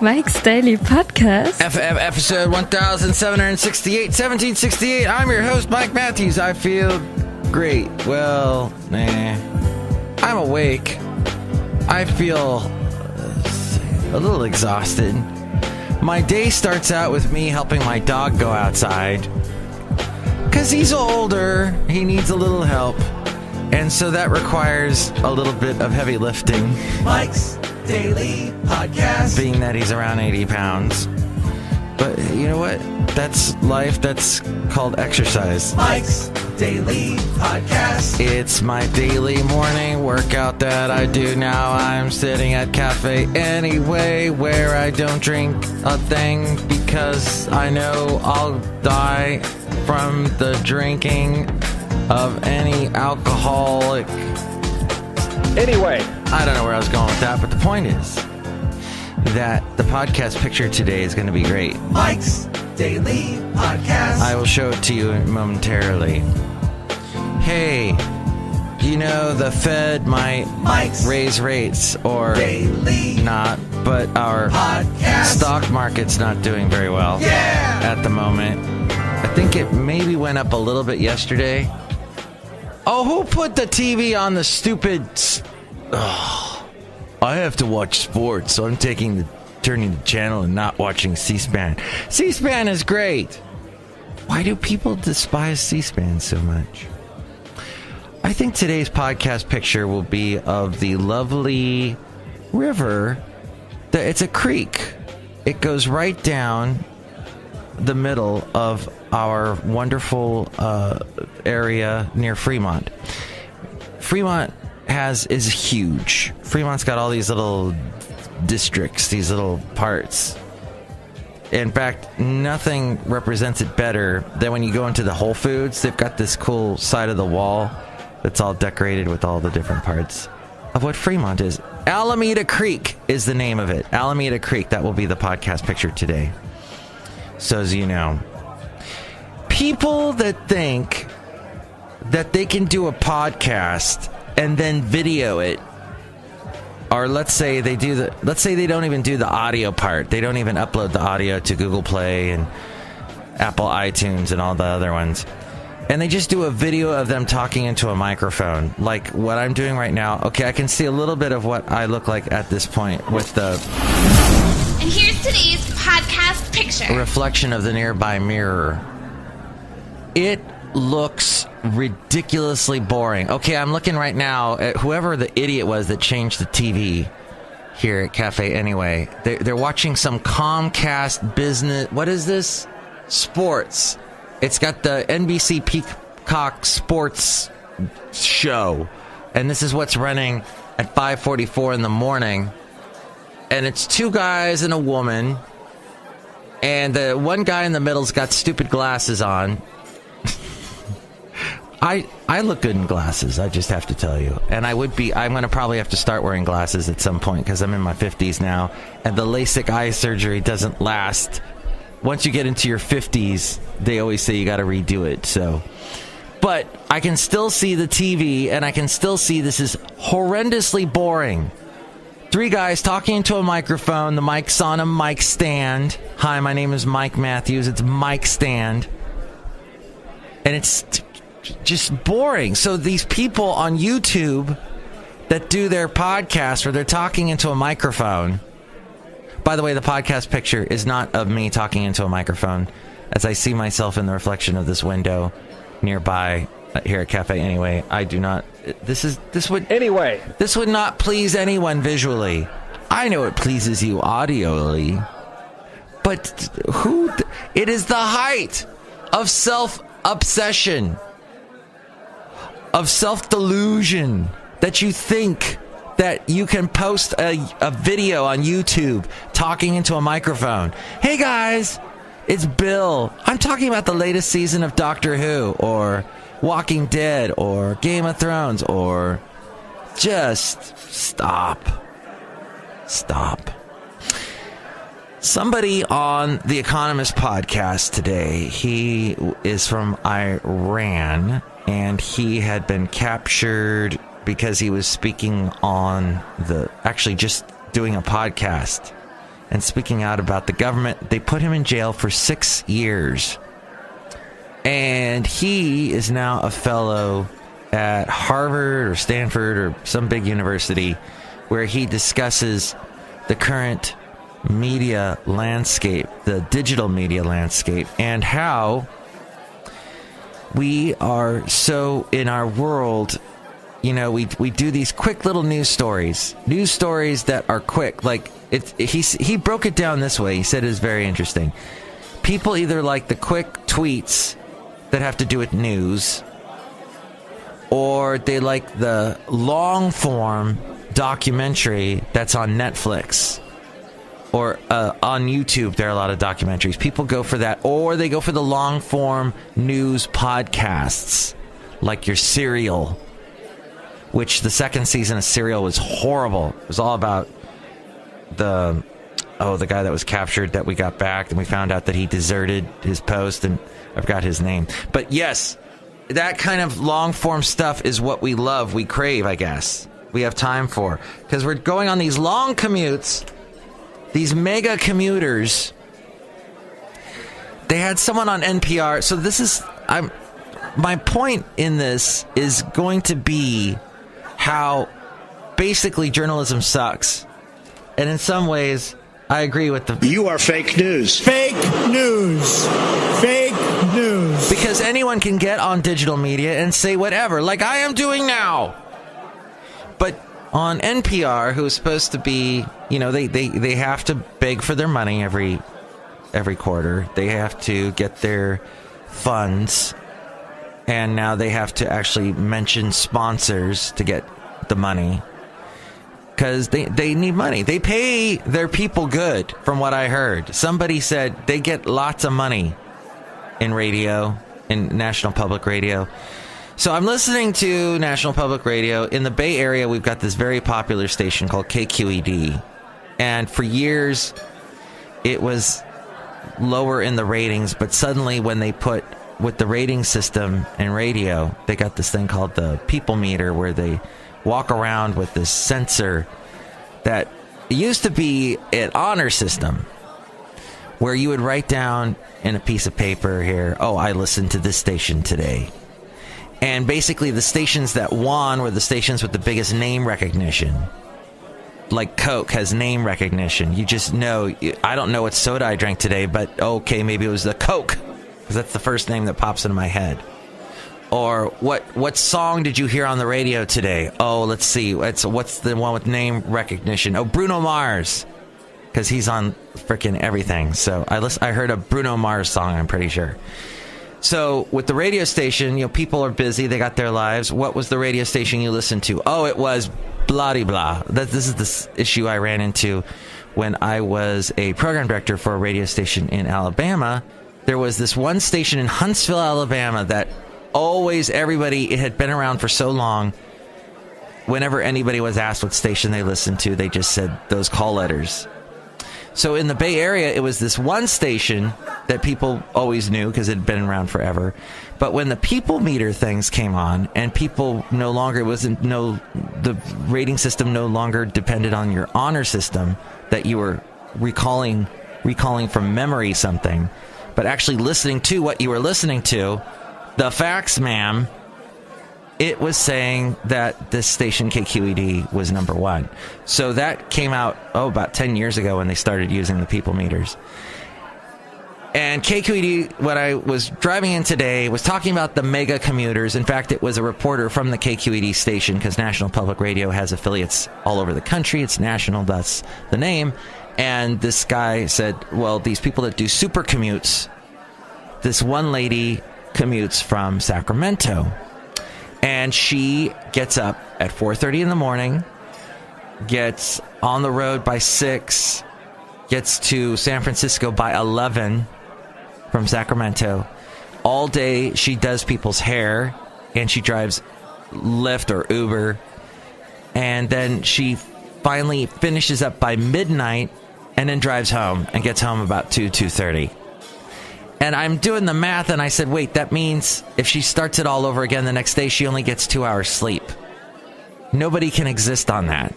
Mike's Daily Podcast. Episode 1768, 1768. I'm your host, Mike Matthews. I feel great. Well, I'm awake. I feel a little exhausted. My day starts out with me helping my dog go outside. Because he's older, he needs a little help. And so that requires a little bit of heavy lifting. Mike's Daily Podcast. Being that he's around 80 pounds. But you know what? That's life. That's called exercise. Mike's Daily Podcast. It's my daily morning workout that I do now. I'm sitting at Café Anyway, where I don't drink a thing because I know I'll die from the drinking of any alcoholic. Anyway, I don't know where I was going with that, but the point is that the podcast picture today is going to be great. Mike's Daily Podcast. I will show it to you momentarily. Hey, you know the Fed might raise rates or Daily not, but our Podcast. Stock market's not doing very well at the moment. I think it maybe went up a little bit yesterday. Oh, who put the TV on the stupid... I have to watch sports, so I'm turning the channel and not watching C-SPAN. C-SPAN is great. Why do people despise C-SPAN so much? I think today's podcast picture will be of the lovely river. It's a creek. It goes right down the middle of our wonderful area near Fremont. Fremont is huge. Fremont's got all these little districts, these little parts. In fact, nothing represents it better than when you go into the Whole Foods. They've got this cool side of the wall that's all decorated with all the different parts of what Fremont is. Alameda Creek is the name of it. Alameda Creek. That will be the podcast picture today. So as you know, people that think that they can do a podcast and then video it, or let's say they don't even do the audio part. They don't even upload the audio to Google Play and Apple iTunes and all the other ones. And they just do a video of them talking into a microphone, like what I'm doing right now. Okay, I can see a little bit of what I look like at this point with the... And here's today's podcast picture. Reflection of the nearby mirror. It looks ridiculously boring. Okay, I'm looking right now at whoever the idiot was that changed the TV here at Café Anyway. They're watching some Comcast business... What is this? Sports. It's got the NBC Peacock Sports show. And this is what's running at 5:44 in the morning. And it's two guys and a woman. And the one guy in the middle's got stupid glasses on. I look good in glasses, I just have to tell you. And I'm going to probably have to start wearing glasses at some point because I'm in my 50s now. And the LASIK eye surgery doesn't last. Once you get into your 50s, they always say you got to redo it. So, but I can still see the TV, and I can still see this is horrendously boring. Three guys talking into a microphone. The mic's on a mic stand. Hi, my name is Mike Matthews. It's mic stand. And it's just boring. So these people on YouTube that do their podcast where they're talking into a microphone. By the way, the podcast picture is not of me talking into a microphone, as I see myself in the reflection of this window nearby here at Café Anyway. I do not... This would not please anyone visually. I know it pleases you audioly. But it is the height of self-obsession, of self-delusion, that you think that you can post a video on YouTube talking into a microphone. Hey guys, it's Bill. I'm talking about the latest season of Doctor Who, or Walking Dead, or Game of Thrones, or... Just stop. Stop. Somebody on the Economist podcast today, he is from Iran, and he had been captured because he was speaking on actually just doing a podcast and speaking out about the government. They put him in jail for 6 years. And he is now a fellow at Harvard or Stanford or some big university where he discusses the current media landscape, the digital media landscape, and how we are so in our world, you know, we do these quick little news stories that are quick. Like he broke it down this way. He said it is very interesting. People either like the quick tweets that have to do with news, or they like the long form documentary that's on Netflix or on YouTube. There are a lot of documentaries. People go for that, or they go for the long form news podcasts like your Serial, which the second season of Serial was horrible. It was all about the guy that was captured that we got back, and we found out that he deserted his post, and I forgot his name. But yes, that kind of long form stuff is what we love, we crave, I guess. We have time for, because we're going on these long commutes, these mega commuters. They had someone on NPR. So this is, my point in this is going to be how basically journalism sucks. And in some ways, I agree with the... You are fake news. Fake news. Fake news. Because anyone can get on digital media and say whatever, like I am doing now. But on NPR, who's supposed to be, you know, they have to beg for their money every quarter. They have to get their funds. And now they have to actually mention sponsors to get the money. Because they need money. They pay their people good, from what I heard. Somebody said they get lots of money in radio, in National Public Radio. So I'm listening to National Public Radio. In the Bay Area, we've got this very popular station called KQED. And for years, it was lower in the ratings. But suddenly, when they put with the rating system in radio, they got this thing called the people meter, where they walk around with this sensor that used to be an honor system where you would write down in a piece of paper here, oh, I listened to this station today. And basically the stations that won were the stations with the biggest name recognition. Like Coke has name recognition. You just know, I don't know what soda I drank today, but okay, maybe it was the Coke, because that's the first name that pops into my head. Or what song did you hear on the radio today? Oh, let's see. What's the one with name recognition? Oh, Bruno Mars, because he's on freaking everything. So I heard a Bruno Mars song, I'm pretty sure. So with the radio station, you know, people are busy. They got their lives. What was the radio station you listened to? Oh, it was blah, blah. This is the issue I ran into when I was a program director for a radio station in Alabama. There was this one station in Huntsville, Alabama that always everybody, it had been around for so long. Whenever anybody was asked what station they listened to, they just said those call letters. So in the Bay Area, it was this one station that people always knew because it had been around forever. But when the people meter things came on, and people no longer, the rating system no longer depended on your honor system that you were recalling from memory something, but actually listening to what you were listening to, the facts, ma'am, it was saying that this station, KQED, was number one. So that came out, about 10 years ago when they started using the people meters. And KQED, when I was driving in today, was talking about the mega commuters. In fact, it was a reporter from the KQED station, because National Public Radio has affiliates all over the country. It's national, that's the name. And this guy said, well, these people that do super commutes, this one lady commutes from Sacramento, and she gets up at 4:30 in the morning, gets on the road by 6, gets to San Francisco by 11 from Sacramento. All day she does people's hair, and she drives Lyft or Uber, and then she finally finishes up by midnight and then drives home and gets home about 2:30. And I'm doing the math, and I said, wait, that means if she starts it all over again the next day, she only gets 2 hours sleep. Nobody can exist on that.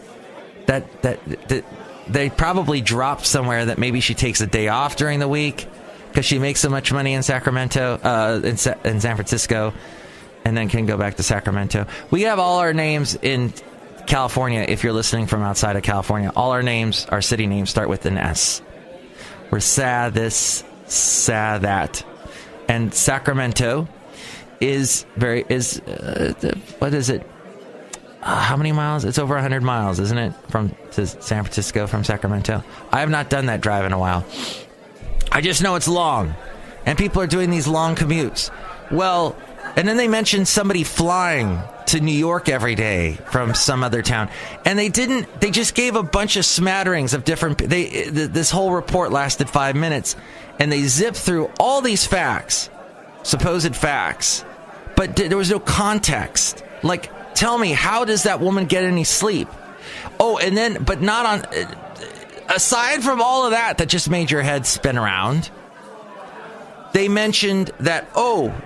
they probably dropped somewhere that maybe she takes a day off during the week because she makes so much money in Sacramento, in San Francisco, and then can go back to Sacramento. We have all our names in California. If you're listening from outside of California, all our names, our city names, start with an S. We're sad this, sad that, and Sacramento is what is it? How many miles? It's over 100 miles, isn't it, to San Francisco from Sacramento? I have not done that drive in a while. I just know it's long, and people are doing these long commutes. Well, and then they mentioned somebody flying to New York every day from some other town, and they just gave a bunch of smatterings of different. This whole report lasted 5 minutes, and they zipped through all these facts, supposed facts, but there was no context. Like, tell me, how does that woman get any sleep? Oh, and then, but not on. Aside from all of that just made your head spin around, they mentioned that,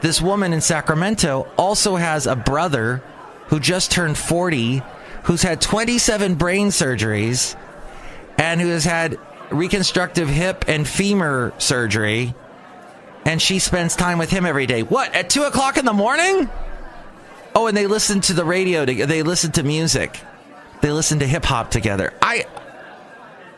this woman in Sacramento also has a brother who just turned 40, who's had 27 brain surgeries, and who has had reconstructive hip and femur surgery, and she spends time with him every day. What, at 2 o'clock in the morning? Oh, and they listen to the radio. They listen to music. They listen to hip-hop together.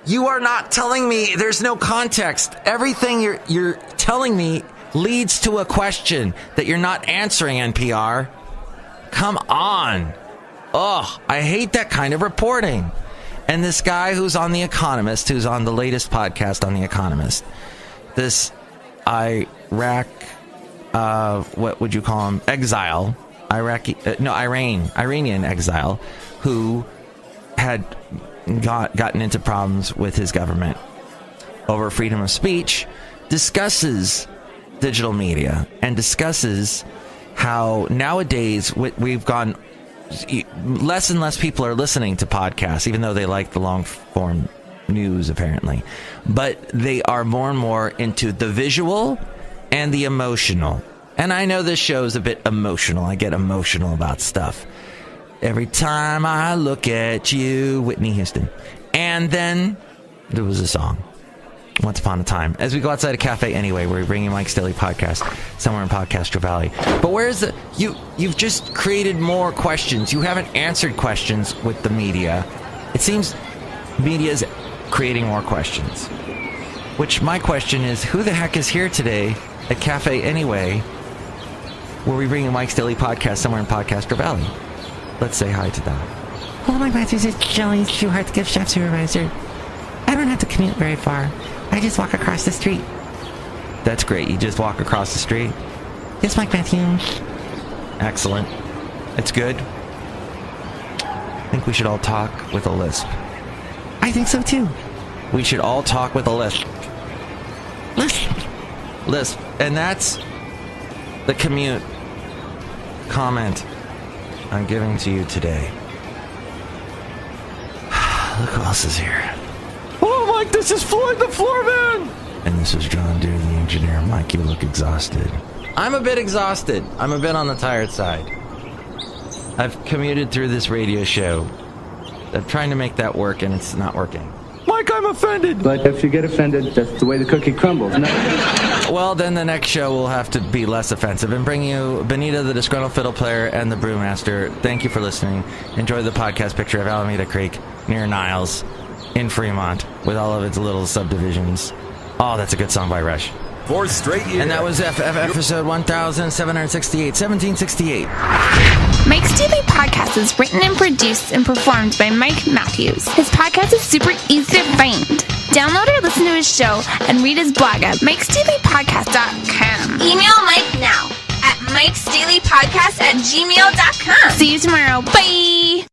You are not telling me. There's no context. Everything you're telling me leads to a question that you're not answering, NPR. Come on. Ugh, I hate that kind of reporting. And this guy who's on The Economist, who's on the latest podcast on The Economist, this Iraq, what would you call him? Exile. Iranian exile, who had gotten into problems with his government over freedom of speech, discusses digital media and discusses how nowadays we've gone, less and less people are listening to podcasts, even though they like the long form news apparently, but they are more and more into the visual and the emotional. And I know this show is a bit emotional. I get emotional about stuff. Every time I look at you, Whitney Houston. And then there was a song, Once Upon a Time. As we go outside of Café Anyway, where we bring you Mike's Daily Podcast, somewhere in Podcastro Valley. But where's the... You've just created more questions. You haven't answered questions with the media. It seems media is creating more questions. Which my question is, who the heck is here today at Café Anyway, where we bring you Mike's Daily Podcast, somewhere in Podcastro Valley? Let's say hi to them. Hello, my Matthews. It's Chely Shoehart, the gift shop supervisor. I don't have to commute very far. I just walk across the street. That's great. You just walk across the street? Yes, Mike Matthews. Excellent. It's good. I think we should all talk with a lisp. I think so, too. We should all talk with a lisp. Lisp. And that's the commute comment I'm giving to you today. Look who else is here. Hello, Mike. This is Floyd the Floorman. And this is John Deere, the engineer. Mike, you look exhausted. I'm a bit exhausted. I'm a bit on the tired side. I've commuted through this radio show. I'm trying to make that work, and it's not working. Mike, I'm offended. But if you get offended, that's the way the cookie crumbles. No. Well, then the next show will have to be less offensive and bring you Benita, the Disgruntled Fiddle Player, and the Brewmaster. Thank you for listening. Enjoy the podcast picture of Alameda Creek near Niles in Fremont with all of its little subdivisions. Oh, that's a good song by Rush. 4 straight years. And that was episode 1768, 1768. Mike's Daily Podcast is written and produced and performed by Mike Matthews. His podcast is super easy to find. Download or listen to his show and read his blog at mikesdailypodcast.com. Email Mike now at mikesdailypodcast@gmail.com. See you tomorrow. Bye!